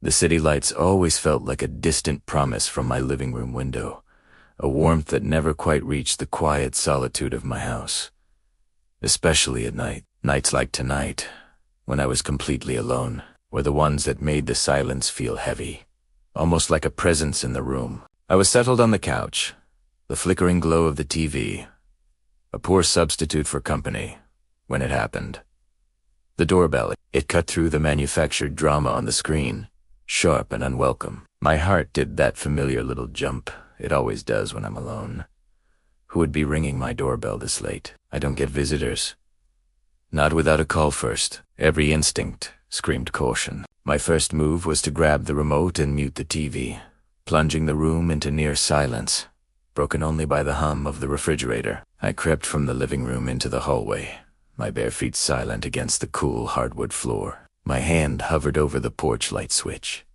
The city lights always felt like a distant promise from my living room window, a warmth that never quite reached the quiet solitude of my house. Especially at night. Nights like tonight, when I was completely alone, were the ones that made the silence feel heavy, almost like a presence in the room. I was settled on the couch, the flickering glow of the TV, a poor substitute for company, when it happened. The doorbell, it cut through the manufactured drama on the screen, sharp and unwelcome. My heart did that familiar little jump it always does when I'm alone. Who would be ringing my doorbell this late? I don't get visitors. Not without a call first. Every instinct screamed caution. My first move was to grab the remote and mute the TV, plunging the room into near silence, broken only by the hum of the refrigerator. I crept from the living room into the hallway, my bare feet silent against the cool hardwood floor. My hand hovered over the porch light switch.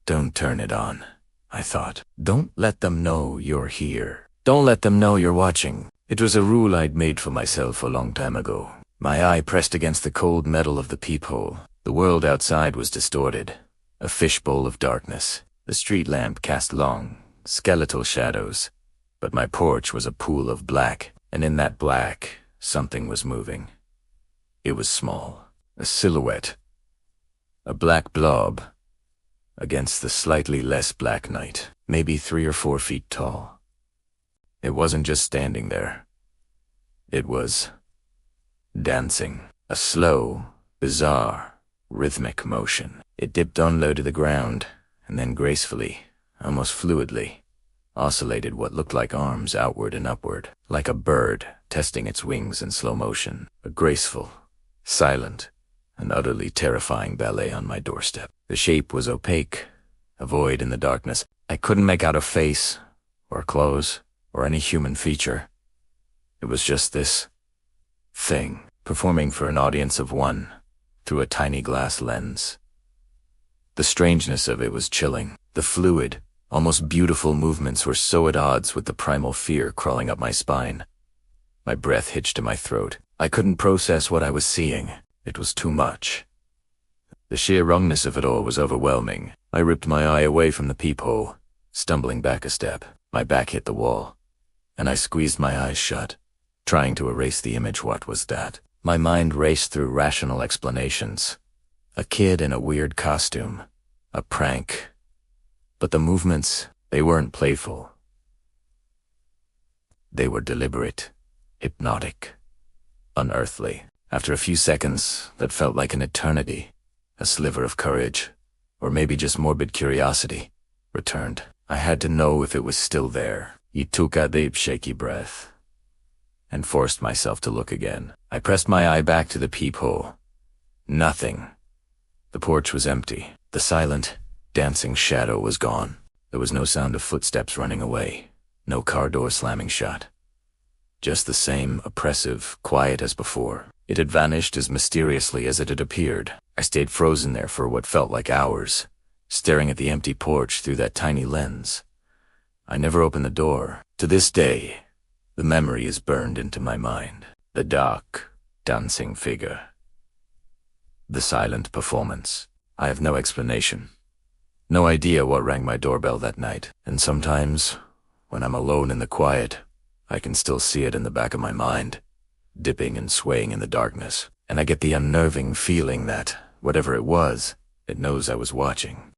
Don't turn it on, I thought. Don't let them know you're here. Don't let them know you're watching. It was a rule I'd made for myself a long time ago. My eye pressed against the cold metal of the peephole. The world outside was distorted, a fishbowl of darkness. The street lamp cast long, skeletal shadows, but my porch was a pool of black, and in that black, something was moving. It was small, a silhouette, a black blob, against the slightly less black night, maybe 3 or 4 feet tall. It wasn't just standing there. It was dancing, a slow, bizarre, rhythmic motion. It dipped on low to the ground, and then gracefully, almost fluidly, oscillated what looked like arms outward and upward, like a bird testing its wings in slow motion. A graceful, silent, and utterly terrifying ballet on my doorstep. The shape was opaque, a void in the darkness. I couldn't make out a face, or clothes, or any human feature. It was just this thing, performing for an audience of one, through a tiny glass lens. The strangeness of it was chilling. The fluid, almost beautiful movements were so at odds with the primal fear crawling up my spine. My breath hitched to my throat. I couldn't process what I was seeing. It was too much. The sheer wrongness of it all was overwhelming. I ripped my eye away from the peephole, stumbling back a step. My back hit the wall, and I squeezed my eyes shut, trying to erase the image. What was that? My mind raced through rational explanations. A kid in a weird costume. A prank. But the movements, they weren't playful. They were deliberate, hypnotic, unearthly. After a few seconds that felt like an eternity, a sliver of courage, or maybe just morbid curiosity, returned. I had to know if it was still there. I took a deep, shaky breath and forced myself to look again. I pressed my eye back to the peephole. Nothing. The porch was empty. The silent, dancing shadow was gone. There was no sound of footsteps running away, no car door slamming shut. Just the same oppressive quiet as before. It had vanished as mysteriously as it had appeared. I stayed frozen there for what felt like hours, staring at the empty porch through that tiny lens. I never opened the door. To this day, the memory is burned into my mind. The dark, dancing figure. The silent performance. I have no explanation. No idea what rang my doorbell that night. And sometimes, when I'm alone in the quiet, I can still see it in the back of my mind, dipping and swaying in the darkness. And I get the unnerving feeling that, whatever it was, it knows I was watching.